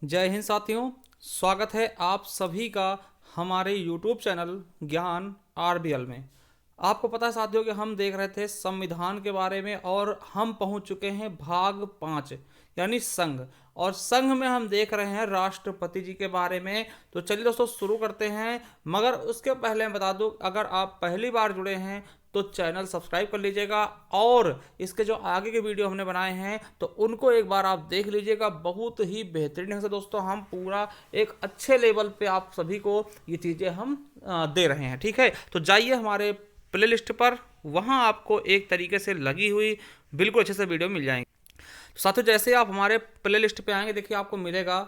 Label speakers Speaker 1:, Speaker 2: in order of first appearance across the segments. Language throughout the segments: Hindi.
Speaker 1: जय हिंद साथियों। स्वागत है आप सभी का हमारे YouTube चैनल ज्ञान आरबीएल में। आपको पता है साथियों कि हम देख रहे थे संविधान के बारे में और हम पहुंच चुके हैं भाग 5 यानी संघ। और संघ में हम देख रहे हैं राष्ट्रपति जी के बारे में। तो चलिए दोस्तों शुरू करते हैं। मगर उसके पहले मैं बता दूं, अगर आप पहली बार जुड़े हैं तो चैनल सब्सक्राइब कर लीजिएगा और इसके जो आगे के वीडियो हमने बनाए हैं तो उनको एक बार आप देख लीजिएगा। बहुत ही बेहतरीन ढंग से दोस्तों हम पूरा एक अच्छे लेवल पे आप सभी को ये चीज़ें हम दे रहे हैं। ठीक है, तो जाइए हमारे प्ले लिस्ट पर, वहाँ आपको एक तरीके से लगी हुई बिल्कुल अच्छे से वीडियो मिल जाएंगे। तो साथियों जैसे आप हमारे प्ले लिस्ट पे आएंगे, देखिए आपको मिलेगा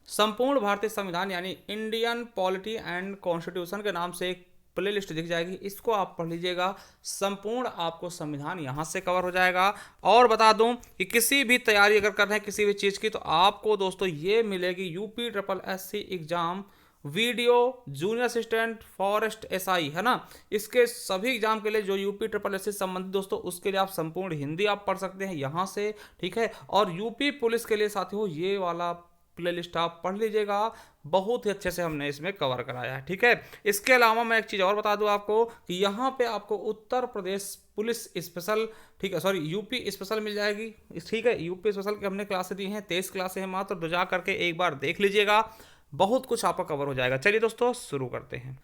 Speaker 1: संपूर्ण भारतीय संविधान यानी इंडियन पॉलिटी एंड कॉन्स्टिट्यूशन के नाम से एक प्ले लिस्ट दिख जाएगी। इसको आप पढ़ लीजिएगा, संपूर्ण आपको संविधान यहाँ से कवर हो जाएगा। और बता दूं कि किसी भी तैयारी अगर कर रहे हैं किसी भी चीज़ की तो आपको दोस्तों ये मिलेगी UP triple SC exam video junior assistant forest SI, है ना। इसके सभी एग्जाम के लिए जो यूपी ट्रिपल एस से संबंधित दोस्तों, उसके लिए आप संपूर्ण हिंदी आप पढ़ सकते हैं यहाँ से। ठीक है, और यूपी पुलिस के लिए साथियों ये वाला प्ले लिस्ट आप पढ़ लीजिएगा, बहुत ही अच्छे से हमने इसमें कवर कराया है। ठीक है, इसके अलावा मैं एक चीज़ और बता दूं आपको कि यहाँ पे आपको उत्तर प्रदेश पुलिस स्पेशल, ठीक है सॉरी यूपी स्पेशल मिल जाएगी। ठीक है, यूपी स्पेशल की हमने क्लासें दी हैं, 23 क्लासें हैं मात्र, तो जा करके एक बार देख लीजिएगा, बहुत कुछ आपका कवर हो जाएगा। चलिए दोस्तों शुरू करते हैं।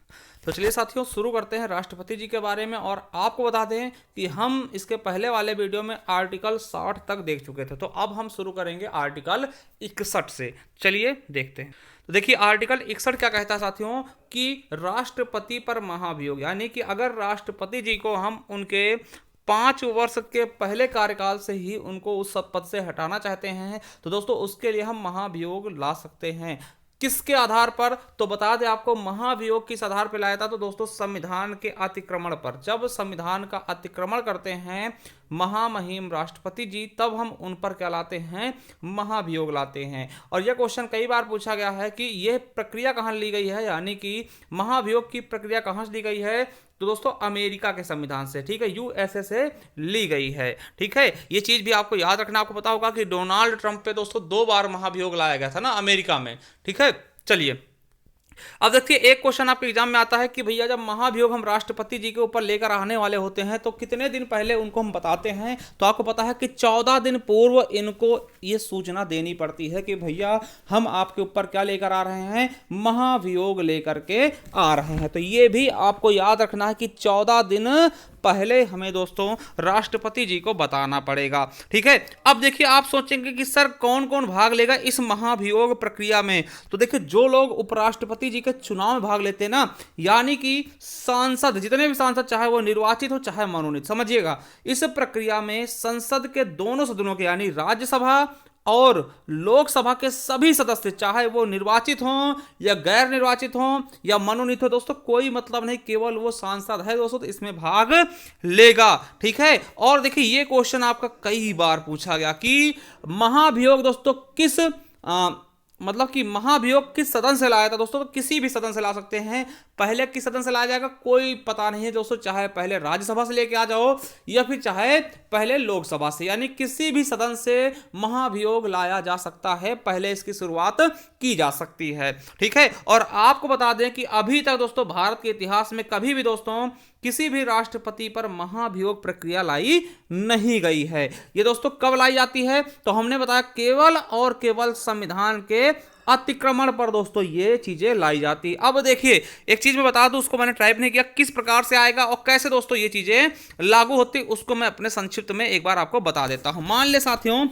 Speaker 1: तो चलिए साथियों शुरू करते हैं राष्ट्रपति जी के बारे में। और आपको बता दें कि हम इसके पहले वाले वीडियो में आर्टिकल 60 तक देख चुके थे, तो अब हम शुरू करेंगे आर्टिकल 61 से। चलिए देखते हैं। तो देखिए आर्टिकल 61 क्या कहता है साथियों कि राष्ट्रपति पर महाभियोग, यानी कि अगर राष्ट्रपति जी को हम उनके 5 वर्ष के पहले कार्यकाल से ही उनको उस पद से हटाना चाहते हैं तो दोस्तों उसके लिए हम महाभियोग ला सकते हैं। किसके आधार पर? तो बता दें आपको, महाभियोग किस आधार पर लाया था तो दोस्तों संविधान के अतिक्रमण पर। जब संविधान का अतिक्रमण करते हैं महामहिम राष्ट्रपति जी, तब हम उन पर क्या लाते हैं? महाभियोग लाते हैं। और यह क्वेश्चन कई बार पूछा गया है कि यह प्रक्रिया कहाँ ली गई है, यानी कि महाभियोग की प्रक्रिया कहाँ से ली गई है तो दोस्तों अमेरिका के संविधान से, ठीक है, यूएसए से ली गई है। ठीक है, ये चीज भी आपको याद रखना। आपको पता होगा कि डोनाल्ड ट्रंप पे दोस्तों 2 बार महाभियोग लाया गया था ना अमेरिका में। ठीक है, चलिए अब देखिए एक क्वेश्चन आपके एग्जाम में आता है कि भैया जब महाभियोग हम राष्ट्रपति जी के ऊपर लेकर आने वाले होते हैं तो कितने दिन पहले उनको हम बताते हैं। तो आपको पता है कि 14 दिन पूर्व इनको ये सूचना देनी पड़ती है कि भैया हम आपके ऊपर क्या लेकर आ रहे हैं? महाभियोग लेकर के आ रहे हैं। तो ये भी आपको याद रखना है कि 14 दिन पहले हमें दोस्तों राष्ट्रपति जी को बताना पड़ेगा। ठीक है, अब देखिए आप सोचेंगे कि सर कौन कौन भाग लेगा इस महाभियोग प्रक्रिया में। तो देखिए जो लोग उपराष्ट्रपति जी के चुनाव में भाग लेते हैं ना, यानी कि सांसद, जितने भी सांसद चाहे वो निर्वाचित हो चाहे मनोनीत, समझिएगा इस प्रक्रिया में संसद के दोनों सदनों के यानी राज्यसभा और लोकसभा के सभी सदस्य, चाहे वो निर्वाचित हों या गैर निर्वाचित हों या मनोनीत हो, दोस्तों कोई मतलब नहीं, केवल वो सांसद है दोस्तों तो इसमें भाग लेगा। ठीक है, और देखिए ये क्वेश्चन आपका कई बार पूछा गया कि महाभियोग दोस्तों किस मतलब कि महाभियोग किस सदन से लाया था दोस्तों। तो किसी भी सदन से ला सकते हैं। पहले किस सदन से लाया जाएगा कोई पता नहीं है दोस्तों, चाहे पहले राज्यसभा से लेके आ जाओ या फिर चाहे पहले लोकसभा से, यानी किसी भी सदन से महाभियोग लाया जा सकता है, पहले इसकी शुरुआत की जा सकती है। ठीक है, और आपको बता दें कि अभी तक दोस्तों भारत के इतिहास में कभी भी दोस्तों किसी भी राष्ट्रपति पर महाभियोग प्रक्रिया लाई नहीं गई है। ये दोस्तों कब लाई जाती है तो हमने बताया केवल और केवल संविधान के अतिक्रमण पर दोस्तों ये चीजें लाई जाती। अब देखिए एक चीज मैं बता दूं, उसको मैंने टाइप नहीं किया, किस प्रकार से आएगा और कैसे दोस्तों ये चीजें लागू होती उसको मैं अपने संक्षिप्त में एक बार आपको बता देता हूं। मान ले साथियों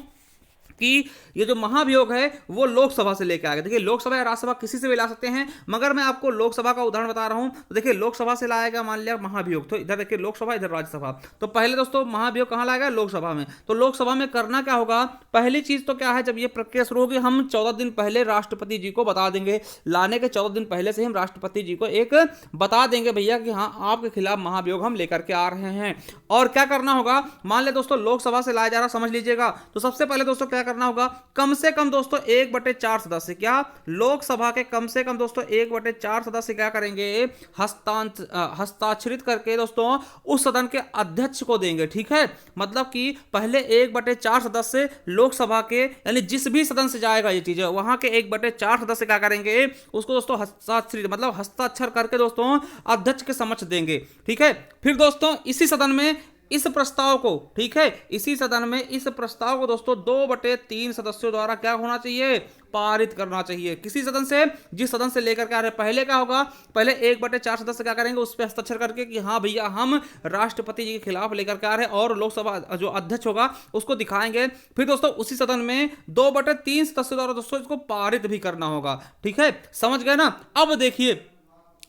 Speaker 1: कि ये जो महाभियोग है वो लोकसभा से लेकर आएगा। देखिए लोकसभा या राज्यसभा किसी से भी ला सकते हैं, मगर मैं आपको लोकसभा का उदाहरण बता रहा हूं। तो देखिए लोकसभा से लाएगा मान लिया महाभियोग, तो इधर देखिए लोकसभा इधर राज्यसभा। तो पहले दोस्तों महाभियोग कहां लाएगा? लोकसभा में। तो लोकसभा में करना क्या होगा? पहली चीज तो क्या है, जब ये प्रक्रिया शुरू होगी हम 14 दिन पहले राष्ट्रपति जी को बता देंगे। लाने के 14 दिन पहले से हम राष्ट्रपति जी को एक बता देंगे भैया कि हाँ आपके खिलाफ महाभियोग हम लेकर के आ रहे हैं। और क्या करना होगा, मान ले दोस्तों लोकसभा से लाया जा रहा, समझ लीजिएगा। तो सबसे पहले दोस्तों क्या क्या करना होगा, कम से कम दोस्तों 1/4 सदस्य, क्या लोकसभा के कम से कम दोस्तों 1/4 सदस्य क्या करेंगे, हस्ताक्षरित करके दोस्तों उस सदन के अध्यक्ष को देंगे। ठीक है, मतलब कि पहले 1/4 सदस्य लोकसभा के, यानी जिस भी सदन से जाएगा ये चीज, वहां के 1/4 सदस्य क्या करेंगे, उसको दोस्तों हस्ताक्षरित मतलब हस्ताक्षर करके दोस्तों अध्यक्ष के समक्ष देंगे। ठीक है, फिर दोस्तों इसी सदन में इस प्रस्ताव को, ठीक है, इसी सदन में इस प्रस्ताव को दोस्तों 2/3 सदस्यों द्वारा क्या होना चाहिए, पारित करना चाहिए। किसी सदन से, जिस सदन से लेकर के आ रहे, पहले क्या होगा, पहले 1/4 सदस्य क्या करेंगे, उस पर हस्ताक्षर करके कि हाँ भैया हम राष्ट्रपति जी के खिलाफ लेकर के आ रहे हैं, और लोकसभा जो अध्यक्ष होगा उसको दिखाएंगे। फिर दोस्तों उसी सदन में 2/3 सदस्यों द्वारा दोस्तों इसको पारित भी करना होगा। ठीक है, समझ गए ना। अब देखिए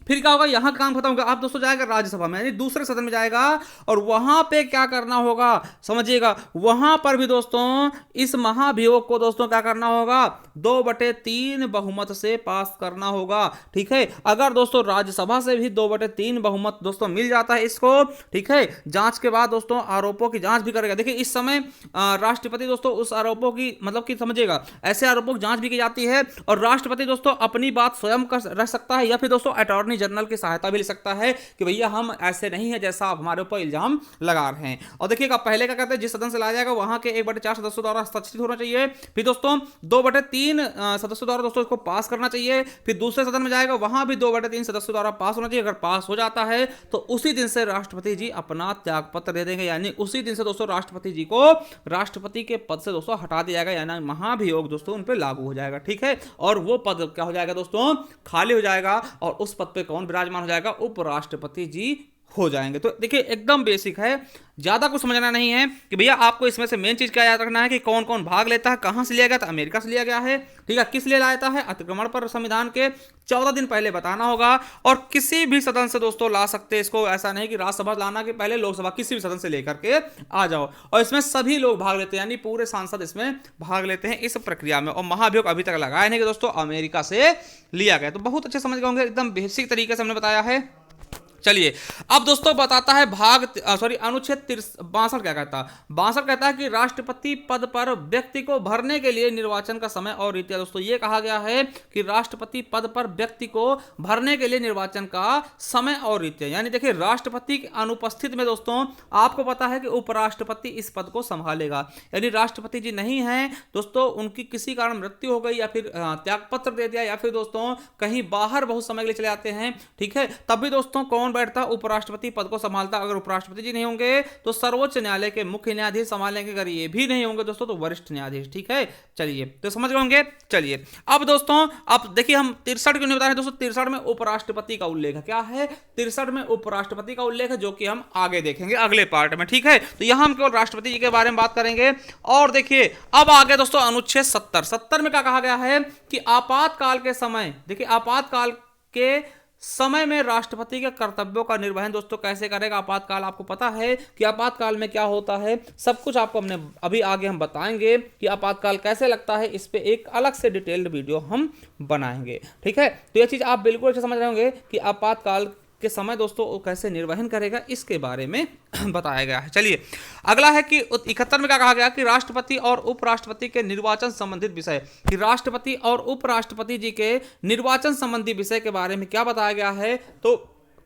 Speaker 1: फिर क्या होगा, यहां काम खत्म होगा, आप दोस्तों जाएगा राज्यसभा में, यानी दूसरे सदन में जाएगा, और वहां पे क्या करना होगा समझिएगा, वहां पर भी दोस्तों इस महाभियोग को दोस्तों क्या करना होगा, 2/3 बहुमत से पास करना होगा। ठीक है, अगर दोस्तों राज्यसभा से भी 2/3 बहुमत दोस्तों मिल जाता है इसको, ठीक है, जांच के बाद दोस्तों आरोपों की जांच भी करेगा। देखिए इस समय राष्ट्रपति दोस्तों उस आरोपों की मतलब कि समझिएगा ऐसे आरोपों की जांच भी की जाती है, और राष्ट्रपति दोस्तों अपनी बात स्वयं कर रख सकता है, या फिर दोस्तों अटॉर्नी जनरल की सहायता भी ले सकता है कि भैया हम ऐसे नहीं है जैसा आप हमारे ऊपर इल्जाम लगा रहे हैं। और देखिएगा पहले क्या कहते हैं, जिस सदन से लाया जाएगा वहां के 1/4 सदस्यों द्वारा हस्ताक्षरित होना चाहिए, फिर दोस्तों 2/3 सदस्यों द्वारा दोस्तों इसको पास करना चाहिए, फिर दूसरे सदन में जाएगा वहां भी 2/3 सदस्यों द्वारा पास होना चाहिए। अगर पास हो जाता है तो उसी दिन से राष्ट्रपति जी अपना त्यागपत्र दे देंगे, यानी उसी दिन से दोस्तों राष्ट्रपति जी को राष्ट्रपति के पद से दोस्तों हटा दिया जाएगा, यानी महाभियोग दोस्तों उन पर लागू हो जाएगा। ठीक है, और वो पद क्या हो जाएगा दोस्तों, खाली हो जाएगा, और उस पद पे कौन विराजमान हो जाएगा, उपराष्ट्रपति जी हो जाएंगे। तो देखिए एकदम बेसिक है, ज्यादा कुछ समझना नहीं है कि भैया आपको इसमें से मेन चीज क्या याद रखना है कि कौन कौन भाग लेता है, कहां से लिया गया था, अमेरिका से लिया गया है। ठीक है, किस लिए लाया था, अतिक्रमण पर संविधान के 14 दिन पहले बताना होगा, और किसी भी सदन से दोस्तों ला सकते हैं इसको, ऐसा नहीं कि राज्यसभा लाना के पहले लोकसभा, किसी भी सदन से लेकर के आ जाओ, और इसमें सभी लोग भाग लेते हैं, यानी पूरे सांसद इसमें भाग लेते हैं इस प्रक्रिया में। और महाभियोग अभी तक लगाया नहीं कि दोस्तों अमेरिका से लिया गया। तो बहुत अच्छे समझ गए होंगे, एकदम बेसिक तरीके से हमने बताया है। चलिए अब दोस्तों बताता है अनुच्छेद 62 क्या कहता है। 62 कहता है कि राष्ट्रपति पद पर व्यक्ति को भरने के लिए निर्वाचन का समय और रीतियां। दोस्तों ये कहा गया है कि राष्ट्रपति पद पर व्यक्ति को भरने के लिए निर्वाचन का समय और रीतियां, यानी देखिए राष्ट्रपति की अनुपस्थित में दोस्तों आपको पता है कि उपराष्ट्रपति इस पद को संभालेगा, यानी राष्ट्रपति जी नहीं है दोस्तों, उनकी किसी कारण मृत्यु हो गई, या फिर त्यागपत्र दे दिया, या फिर दोस्तों कहीं बाहर बहुत समय के लिए चले जाते हैं। ठीक है, तब भी दोस्तों कौन बैठता, उपराष्ट्रपति पद को संभालता। अगर उपराष्ट्रपति जी नहीं होंगे तो सर्वोच्च न्यायालय के मुख्य न्यायाधीश संभालेंगे, अगर ये भी नहीं होंगे दोस्तों तो वरिष्ठ न्यायाधीश। ठीक है, चलिए तो समझ गए होंगे। चलिए अब दोस्तों अब देखिए हम 63 क्यों नहीं बता रहे दोस्तों, 63 में उपराष्ट्रपति का उल्लेख है। क्या है, 63 में उपराष्ट्रपति का उल्लेख है, जो कि हम आगे देखेंगे अगले पार्ट में। ठीक है, तो यहां हम केवल राष्ट्रपति जी के बारे में बात करेंगे। और देखिए अब आगे दोस्तों अनुच्छेद 70 में क्या कहा गया है कि आपातकाल के समय, देखिए आपातकाल के समय में राष्ट्रपति के कर्तव्यों का निर्वहन दोस्तों कैसे करेगा। आपातकाल आपको पता है कि आपातकाल में क्या होता है, सब कुछ आपको हमने अभी आगे हम बताएंगे कि आपातकाल कैसे लगता है, इस पे एक अलग से डिटेल्ड वीडियो हम बनाएंगे। ठीक है, तो ये चीज आप बिल्कुल अच्छे समझ रहे होंगे कि आपातकाल के समय दोस्तों कैसे निर्वहन करेगा, इसके बारे में बताया गया है। चलिए अगला है कि 71 में क्या कहा गया कि राष्ट्रपति और उपराष्ट्रपति के निर्वाचन संबंधित विषय, कि राष्ट्रपति और उपराष्ट्रपति जी के निर्वाचन संबंधी विषय के बारे में क्या बताया गया है, तो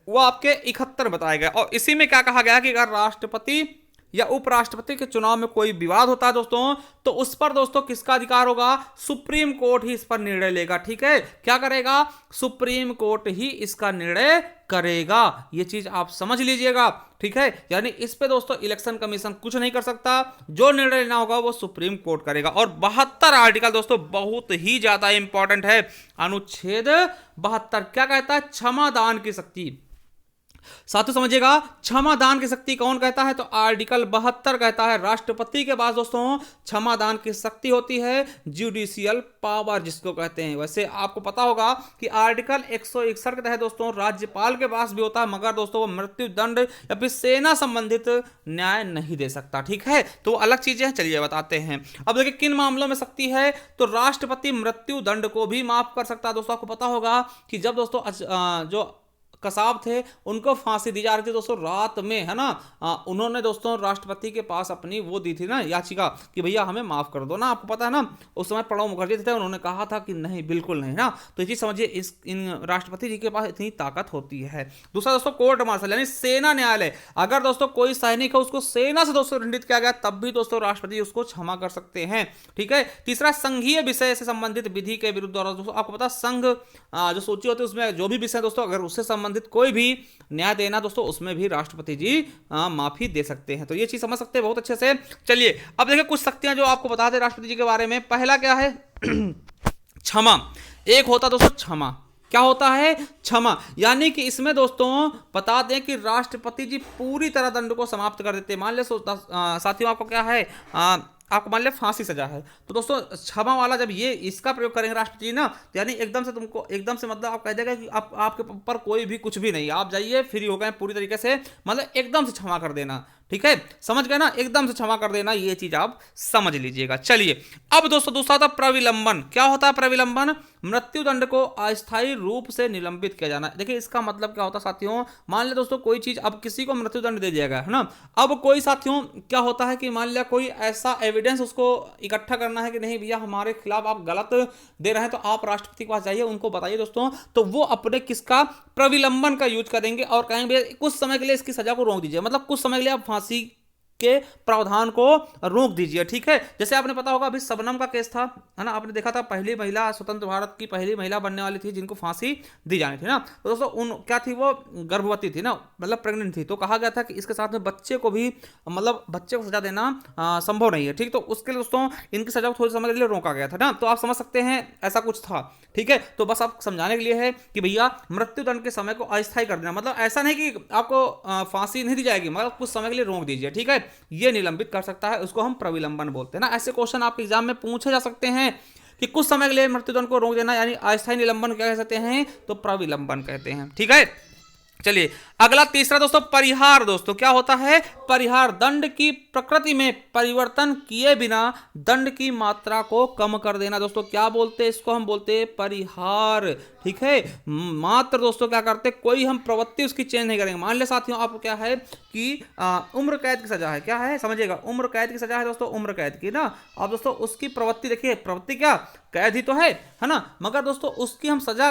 Speaker 1: वो आपके 71 बताया गया। और इसी में क्या कहा गया कि अगर राष्ट्रपति या उपराष्ट्रपति के चुनाव में कोई विवाद होता है दोस्तों, तो उस पर दोस्तों किसका अधिकार होगा, सुप्रीम कोर्ट ही इस पर निर्णय लेगा। ठीक है, क्या करेगा, सुप्रीम कोर्ट ही इसका निर्णय करेगा, ये चीज आप समझ लीजिएगा। ठीक है, यानी इस पे दोस्तों इलेक्शन कमीशन कुछ नहीं कर सकता, जो निर्णय लेना होगा वो सुप्रीम कोर्ट करेगा। और 72 आर्टिकल दोस्तों बहुत ही ज्यादा इंपॉर्टेंट है। अनुच्छेद 72 क्या कहता है, क्षमादान की शक्ति। साथियों समझिएगा, क्षमादान की शक्ति कौन कहता है, तो आर्टिकल 72 कहता है राष्ट्रपति के पास दोस्तों क्षमादान की शक्ति होती है, जुडिशियल पावर जिसको कहते हैं। वैसे आपको पता होगा कि आर्टिकल 161 के तहत दोस्तों राज्यपाल के पास भी होता है, मगर दोस्तों वो मृत्यु दंड या फिर सेना संबंधित न्याय नहीं दे सकता। ठीक है, तो अलग चीजें हैं, चलिए बताते हैं। अब देखिए किन मामलों में शक्ति है, तो राष्ट्रपति मृत्यु दंड को भी माफ कर सकता है। दोस्तों आपको पता होगा कि जब दोस्तों जो कसाब थे उनको फांसी दी जा रही थी दोस्तों रात में, है ना। उन्होंने दोस्तों राष्ट्रपति के पास अपनी वो दी थी ना याचिका कि भैया हमें माफ कर दो ना। आपको पता है ना उस समय प्रणब मुखर्जी थे, उन्होंने कहा था कि नहीं बिल्कुल नहीं ना। तो ये चीज समझिए, इस इन राष्ट्रपति जी के पास इतनी ताकत होती है। दूसरा दोस्तों कोर्ट मार्शल यानी सेना न्यायालय। अगर दोस्तों कोई सैनिक है उसको सेना से दोस्तों दंडित किया गया तब भी दोस्तों राष्ट्रपति उसको क्षमा कर सकते हैं, ठीक है। तीसरा संघीय विषय से संबंधित विधि के विरुद्ध द्वारा दोस्तों आपको पता संघ जो सूची होती है उसमें जो भी विषय दोस्तों अगर उससे संबंधित कोई भी न्याय देना दोस्तों उसमें भी राष्ट्रपति जी माफी दे सकते हैं। तो ये चीज समझ सकते हैं बहुत अच्छे से। चलिए अब देखिए कुछ शक्तियां जो आपको बता दें राष्ट्रपति जी के बारे में। पहला क्या है क्षमा। एक होता दोस्तों क्षमा। क्या होता है क्षमा, यानी कि इसमें दोस्तों बता दें कि राष्ट्रपति जी पूरी तरह दंड को समाप्त कर देते हैं। मान ले साथियों आपको क्या है आपको मान लिया फांसी सजा है तो दोस्तों क्षमा वाला जब ये इसका प्रयोग करेंगे राष्ट्रपति जी ना, तो यानी एकदम से तुमको एकदम से मतलब आप कह देगा कि आपके ऊपर कोई भी कुछ भी नहीं, आप जाइए फ्री हो गए पूरी तरीके से, मतलब एकदम से क्षमा कर देना, ठीक है। समझ गए ना, एकदम से क्षमा कर देना, ये चीज आप समझ लीजिएगा। चलिए अब दोस्तों दूसरा था प्रविलंबन। क्या होता है प्रविलंबन? मृत्यु दंड को अस्थायी रूप से निलंबित किया जाना। देखिए इसका मतलब क्या होता है साथियों, मान लिया दोस्तों कोई चीज अब किसी को मृत्यु दंड दे दिया गया है ना, अब कोई साथियों क्या होता है कि मान लिया कोई ऐसा एविडेंस उसको इकट्ठा करना है कि नहीं भैया हमारे खिलाफ आप गलत दे रहे हैं, तो आप राष्ट्रपति के पास जाइए उनको बताइए दोस्तों, तो वो अपने किसका प्रविलंबन का यूज करेंगे और कहेंगे भैया कुछ समय के लिए इसकी सजा को रोक दीजिए, मतलब कुछ समय के लिए आप फांसी के प्रावधान को रोक दीजिए, ठीक है। जैसे आपने पता होगा अभी शबनम का केस था, है ना, आपने देखा था पहली महिला स्वतंत्र भारत की पहली महिला बनने वाली थी जिनको फांसी दी जानी थी ना, तो दोस्तों उन क्या थी वो गर्भवती थी ना, मतलब प्रेग्नेंट थी, तो कहा गया था कि इसके साथ में बच्चे को भी मतलब बच्चे को सजा देना संभव नहीं है, ठीक। तो उसके लिए दोस्तों इनकी सजा को थोड़ी समय के लिए रोका गया था ना, तो आप समझ सकते हैं ऐसा कुछ था, ठीक है। तो बस आप समझाने के लिए है कि भैया मृत्यु दंड के समय को अस्थायी कर देना, मतलब ऐसा नहीं कि आपको फांसी नहीं दी जाएगी, मतलब कुछ समय के लिए रोक दीजिए, ठीक है, ये निलंबित कर सकता है, उसको हम प्रविलंबन बोलते हैं ना। ऐसे क्वेश्चन आपके एग्जाम में पूछे जा सकते हैं कि कुछ समय के लिए मृत्युदंड को रोक देना यानी अस्थायी निलंबन क्या कह सकते हैं, तो प्रविलंबन कहते हैं, ठीक है। चलिए अगला तीसरा दोस्तों परिहार। दोस्तों क्या होता है परिहार? दंड की प्रकृति में परिवर्तन किए बिना दंड की मात्रा को कम कर देना। दोस्तों क्या बोलते हैं इसको? हम बोलते हैं परिहार, ठीक है। मात्र दोस्तों क्या करते, कोई हम प्रवृत्ति उसकी चेंज नहीं करेंगे। मान ले साथियों आपको क्या है कि उम्र कैद की सजा है, क्या है समझिएगा, उम्र कैद की सजा है दोस्तों, उम्र कैद की ना। अब दोस्तों उसकी प्रवृत्ति देखिए, प्रवृत्ति क्या कैद ही तो है ना, मगर दोस्तों उसकी हम सजा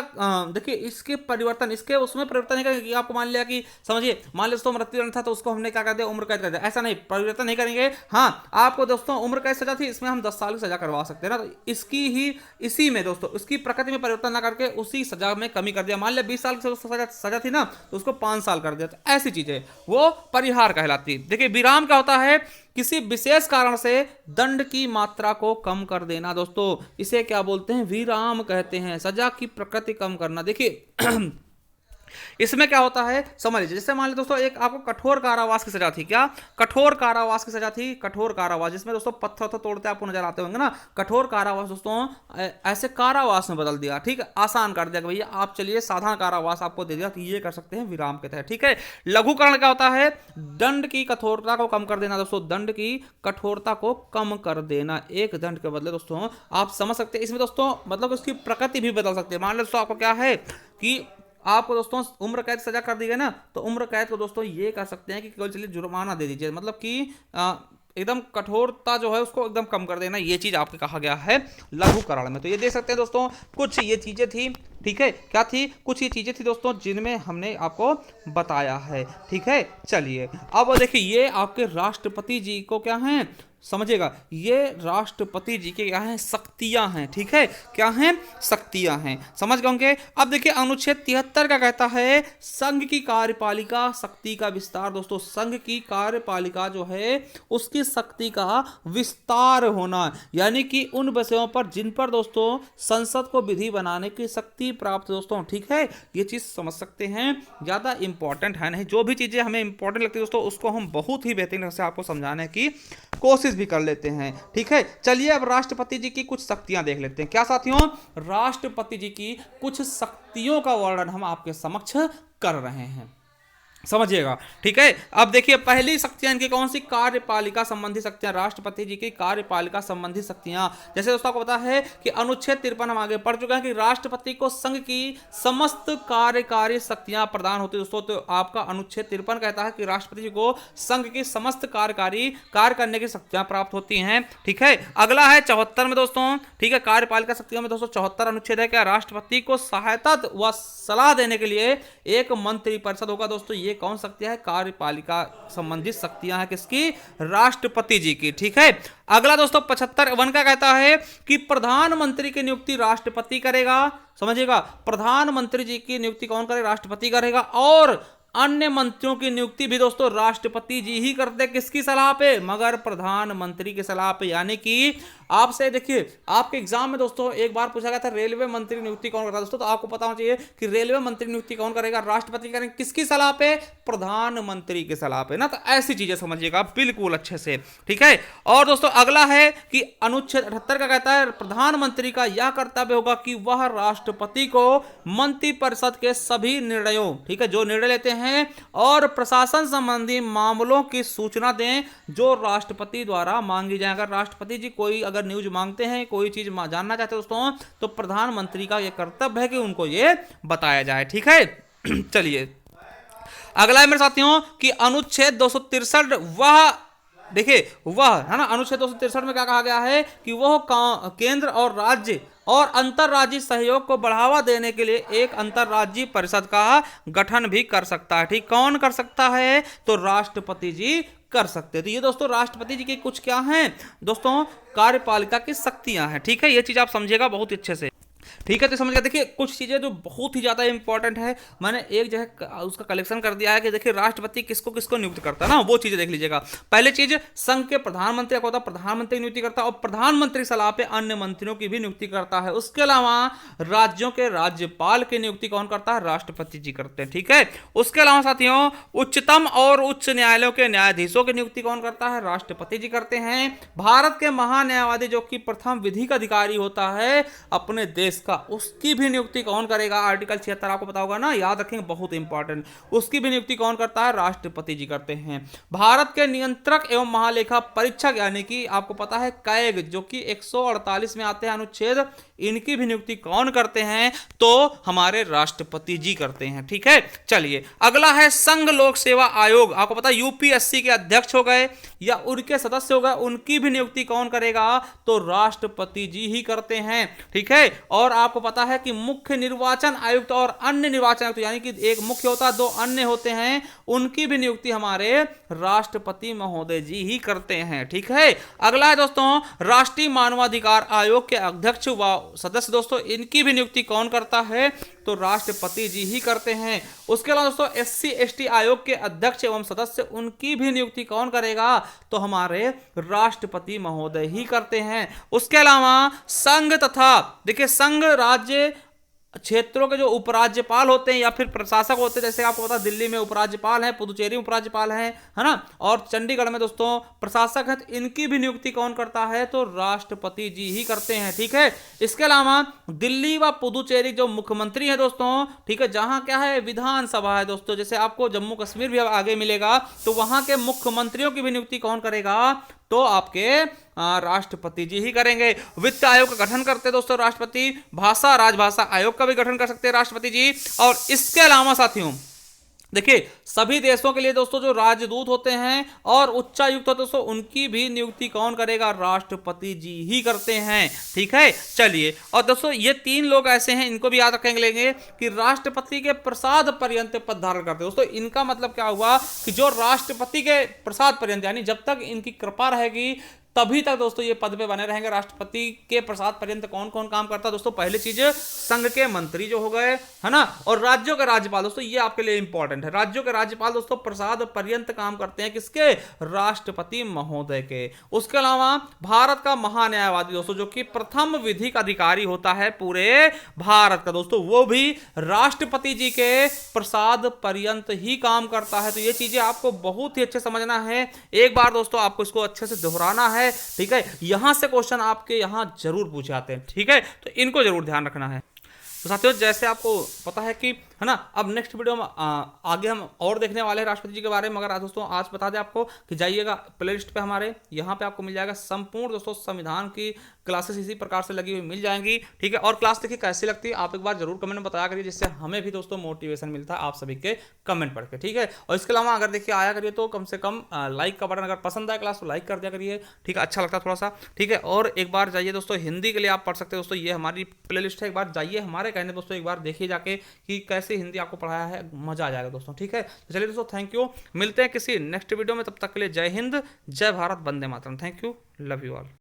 Speaker 1: देखिए इसके परिवर्तन इसके उसमें परिवर्तन नहीं करेंगे। आपको मान लिया कि समझिए मान लिया दोस्तों मृत्युदंड था तो उसको हमने क्या कर दिया उम्र कैद कर दिया, ऐसा नहीं, परिवर्तन नहीं करेंगे। हाँ आपको दोस्तों उम्र कैद सजा थी, इसमें हम 10 साल की सजा करवा सकते हैं ना, तो इसकी ही इसी में दोस्तों उसकी प्रकृति में परिवर्तन ना करके उसी सजा में कमी कर दिया। मान लिया 20 साल की सजा थी ना तो उसको 5 साल कर दिया, तो ऐसी चीजें वो परिहार कहलाती है। देखिए विराम क्या होता है? किसी विशेष कारण से दंड की मात्रा को कम कर देना। दोस्तों इसे क्या बोलते हैं? विराम कहते हैं। सजा की प्रकृति कम करना। देखिए इसमें क्या होता है समझ लीजिए, जैसे मान लीजिए दोस्तों एक आपको कठोर कारावास की सजा थी, क्या कठोर कारावास की सजा थी, कठोर कारावास जिसमें दोस्तों पत्थर तोड़ते आपको नजर आते होंगे ना, कठोर कारावास दोस्तों ऐसे कारावास में बदल दिया, ठीक है, आसान कर दिया कि भैया आप चलिए साधारण कारावास आपको दे दिया, तो ये कर सकते हैं विराम के तहत, ठीक है। लघुकरण क्या होता है? दंड की कठोरता को कम कर देना। दोस्तों दंड की कठोरता को कम कर देना, एक दंड के बदले दोस्तों आप समझ सकते हैं इसमें दोस्तों मतलब उसकी प्रकृति भी बदल सकती है। मान लो दोस्तों आपको क्या है कि आपको दोस्तों उम्र कैद सजा कर दी गई ना, तो उम्र कैद को दोस्तों ये कर सकते हैं कि केवल चलिए जुर्माना दे दीजिए, मतलब कि एकदम कठोरता जो है उसको एकदम कम कर देना, ये चीज आपके कहा गया है लघुकरण में। तो ये देख सकते हैं दोस्तों कुछ ये चीजें थी, ठीक है, क्या थी? कुछ ये चीजें थी दोस्तों जिनमें हमने आपको बताया है, ठीक है। चलिए अब देखिए ये आपके राष्ट्रपति जी को क्या है समझिएगा, ये राष्ट्रपति जी के क्या हैं शक्तियां हैं, ठीक है, क्या हैं शक्तियां हैं, समझ गए होंगे। अब देखिए अनुच्छेद 73 का कहता है संघ की कार्यपालिका शक्ति का विस्तार। दोस्तों संघ की कार्यपालिका जो है उसकी शक्ति का विस्तार होना, यानी कि उन विषयों पर जिन पर दोस्तों संसद को विधि बनाने की शक्ति प्राप्त। दोस्तों ठीक है, ये चीज समझ सकते हैं, ज्यादा इंपॉर्टेंट है नहीं, जो भी चीजें हमें इंपॉर्टेंट लगती है दोस्तों उसको हम बहुत ही बेहतरीन ढंग से आपको समझाने की कोशिश भी कर लेते हैं, ठीक है। चलिए अब राष्ट्रपति जी की कुछ शक्तियां देख लेते हैं। क्या साथियों? राष्ट्रपति जी की कुछ शक्तियों का वर्णन हम आपके समक्ष कर रहे हैं। समझिएगा। ठीक है, अब देखिए पहली शक्तियां इनकी कौन सी, कार्यपालिका संबंधी शक्तियां, राष्ट्रपति जी की कार्यपालिका संबंधी शक्तियां। जैसे दोस्तों को पता है कि अनुच्छेद 53 हम आगे पढ़ चुके हैं कि राष्ट्रपति को संघ की समस्त कार्यकारी शक्तियां प्रदान होती है दोस्तों। तो आपका अनुच्छेद 53 कहता है कि राष्ट्रपति जी को संघ की समस्त कार्यकारी कार्य करने की शक्तियां प्राप्त होती हैं। ठीक है, अगला है 74 में दोस्तों। ठीक है, कार्यपालिका शक्तियों में दोस्तों 74 अनुच्छेद है, क्या राष्ट्रपति को सहायता व सलाह देने के लिए एक मंत्री परिषद होगा दोस्तों। ये कौन शक्तियां है, कार्यपालिका संबंधित शक्तियां हैं किसकी, राष्ट्रपति जी की। ठीक है, अगला दोस्तों 75 का कहता है कि प्रधानमंत्री की नियुक्ति राष्ट्रपति करेगा। समझिएगा, प्रधानमंत्री जी की नियुक्ति कौन करेगा, राष्ट्रपति करेगा। और अन्य मंत्रियों की नियुक्ति भी दोस्तों राष्ट्रपति जी ही करते, किसकी सलाह पे, मगर प्रधानमंत्री की सलाह पे। यानी कि आपसे देखिए, आपके एग्जाम में दोस्तों एक बार पूछा गया था रेलवे मंत्री नियुक्ति कौन करता है दोस्तों, तो आपको पता होना चाहिए कि रेलवे मंत्री नियुक्ति कौन करेगा, राष्ट्रपति करेंगे, किसकी सलाह पे, प्रधानमंत्री की सलाह पे ना। तो ऐसी चीजें समझिएगा बिल्कुल अच्छे से। ठीक है, और दोस्तों अगला है कि अनुच्छेद 78 का कहता है प्रधानमंत्री का यह कर्तव्य होगा कि वह राष्ट्रपति को मंत्रिपरिषद के सभी निर्णयों, ठीक है, जो निर्णय लेते हैं और प्रशासन संबंधी मामलों की सूचना दें जो राष्ट्रपति द्वारा मांगी जाए। अगर राष्ट्रपति जी कोई अगर न्यूज मांगते हैं, कोई चीज जानना चाहते हैं दोस्तों, तो प्रधानमंत्री का यह कर्तव्य है कि उनको यह बताया जाए। ठीक है चलिए अगला है मेरे साथियों कि अनुच्छेद 263, वह देखिए वह है ना, अनुच्छेद 263 में क्या कहा गया है कि वह केंद्र और राज्य और अंतरराज्यीय सहयोग को बढ़ावा देने के लिए एक अंतरराज्यीय परिषद का गठन भी कर सकता है। ठीक, कौन कर सकता है, तो राष्ट्रपति जी कर सकते हैं। तो ये दोस्तों राष्ट्रपति जी की कुछ क्या हैं दोस्तों, कार्यपालिका की शक्तियां हैं। ठीक है, ये चीज आप समझिएगा बहुत अच्छे से। ठीक है, तो समझ गए। देखिए कुछ चीजें जो बहुत ही ज्यादा इंपॉर्टेंट है, मैंने एक जगह उसका कलेक्शन कर दिया है कि देखिए राष्ट्रपति किसको किसको नियुक्त करता है ना, वो चीजें देख लीजिएगा। पहली चीज, संघ के प्रधानमंत्री को होता है, प्रधानमंत्री नियुक्ति करता है और प्रधानमंत्री सलाह पे अन्य मंत्रियों की भी नियुक्ति करता है। उसके अलावा राज्यों के राज्यपाल की नियुक्ति कौन करता है, राष्ट्रपति जी करते हैं। ठीक है, उसके अलावा साथियों उच्चतम और उच्च न्यायालयों के न्यायाधीशों की नियुक्ति कौन करता है, राष्ट्रपति जी करते हैं। भारत के महान्यायवादी जो कि प्रथम विधिक अधिकारी होता है अपने देश का, उसकी भी नियुक्ति कौन करेगा, आर्टिकल 76 आपको पता होगा ना, याद रखेंगे बहुत इंपॉर्टेंट। उसकी भी नियुक्ति कौन करता है, राष्ट्रपति जी करते हैं। भारत के नियंत्रक एवं महालेखा परीक्षक यानी कि आपको पता है कैग, जो कि 148 में आते हैं अनुच्छेद, इनकी भी नियुक्ति कौन करते हैं, तो हमारे राष्ट्रपति जी करते हैं। ठीक है, चलिए अगला है संघ लोक सेवा आयोग। आपको पता है यूपीएससी के अध्यक्ष हो गए या उनके सदस्य हो गए, उनकी भी नियुक्ति कौन करेगा, तो राष्ट्रपति जी ही करते हैं। ठीक है, और आपको पता है कि मुख्य निर्वाचन आयुक्त और अन्य निर्वाचन आयुक्त, यानी कि एक मुख्य होता है, दो अन्य होते हैं, उनकी भी नियुक्ति हमारे राष्ट्रपति महोदय जी ही करते हैं। ठीक है, अगला है दोस्तों राष्ट्रीय मानवाधिकार आयोग के अध्यक्ष व सदस्य दोस्तों, इनकी भी नियुक्ति कौन करता है, तो राष्ट्रपति जी ही करते हैं। उसके अलावा दोस्तों एससी एसटी आयोग के अध्यक्ष एवं सदस्य, उनकी भी नियुक्ति कौन करेगा, तो हमारे राष्ट्रपति महोदय ही करते हैं। उसके अलावा संघ तथा देखिए संघ राज्य क्षेत्रों के जो उपराज्यपाल होते हैं या फिर प्रशासक होते हैं, जैसे आपको पता दिल्ली में उपराज्यपाल है, पुदुचेरी में उपराज्यपाल है ना, और चंडीगढ़ में दोस्तों प्रशासक है, तो इनकी भी नियुक्ति कौन करता है, तो राष्ट्रपति जी ही करते हैं। ठीक है, इसके अलावा दिल्ली व पुदुचेरी जो मुख्यमंत्री है दोस्तों, ठीक है, जहां क्या है विधानसभा है दोस्तों, जैसे आपको जम्मू कश्मीर भी आगे मिलेगा, तो वहां के मुख्यमंत्रियों की भी नियुक्ति कौन करेगा, तो आपके राष्ट्रपति जी ही करेंगे। वित्त आयोग का गठन करते हैं दोस्तों राष्ट्रपति, भाषा राजभाषा आयोग का भी गठन कर सकते हैं राष्ट्रपति जी। और इसके अलावा साथियों देखिए सभी देशों के लिए दोस्तों जो राजदूत होते हैं और उच्चायुक्त होते हैं दोस्तों, उनकी भी नियुक्ति कौन करेगा, राष्ट्रपति जी ही करते हैं। ठीक है, चलिए और दोस्तों ये तीन लोग ऐसे हैं, इनको भी याद रखेंगे लेंगे कि राष्ट्रपति के प्रसाद पर्यंत पद धारण करते हैं दोस्तों। इनका मतलब क्या हुआ कि जो राष्ट्रपति के प्रसाद पर्यंत, यानी जब तक इनकी कृपा रहेगी तभी तक दोस्तों ये पद पे बने रहेंगे। राष्ट्रपति के प्रसाद पर्यंत कौन कौन काम करता है दोस्तों, पहली चीज संघ के मंत्री जो हो गए है ना, और राज्यों के राज्यपाल दोस्तों, ये आपके लिए इंपॉर्टेंट है। राज्यों के राज्यपाल दोस्तों प्रसाद पर्यंत काम करते हैं किसके, राष्ट्रपति महोदय के। उसके अलावा भारत का महान्यायवादी दोस्तों, जो कि प्रथम विधिक अधिकारी होता है पूरे भारत का दोस्तों, वो भी राष्ट्रपति जी के प्रसाद पर्यंत ही काम करता है। तो ये चीजें आपको बहुत ही अच्छे समझना है, एक बार दोस्तों आपको इसको अच्छे से दोहराना है। ठीक है, यहां से क्वेश्चन आपके यहां जरूर पूछे जाते हैं। ठीक है, तो इनको जरूर ध्यान रखना है। तो साथियों जैसे आपको पता है कि है ना। अब नेक्स्ट वीडियो में आगे हम और देखने वाले हैं राष्ट्रपति जी के बारे में। मगर आज दोस्तों आज बता दें आपको कि जाइएगा प्ले लिस्ट पे हमारे, यहाँ पे आपको मिल जाएगा संपूर्ण दोस्तों संविधान की क्लासेस इसी प्रकार से लगी हुई मिल जाएंगी, ठीक है। और क्लास देखिए कैसी लगती है आप एक बार जरूर कमेंट में बताया करिए, जिससे हमें भी दोस्तों मोटिवेशन मिलता है आप सभी के कमेंट पढ़ के, ठीक है। और इसके अलावा अगर देखिए आया करिए तो कम से कम लाइक का बटन, अगर पसंद आए क्लास तो लाइक कर दिया करिए, ठीक है, अच्छा लगता है थोड़ा सा, ठीक है। और एक बार जाइए दोस्तों हिंदी के लिए आप पढ़ सकते हैं दोस्तों, ये हमारी प्ले लिस्ट है, एक बार जाइए हमारे कहने दोस्तों, एक बार देखिए जाके कि कैसे हिंदी आपको पढ़ाया है, मजा आ जाएगा दोस्तों, ठीक है। तो चलिए दोस्तों थैंक यू, मिलते हैं किसी नेक्स्ट वीडियो में, तब तक के लिए जय हिंद, जय भारत, वंदे मातरम, thank you, love you all.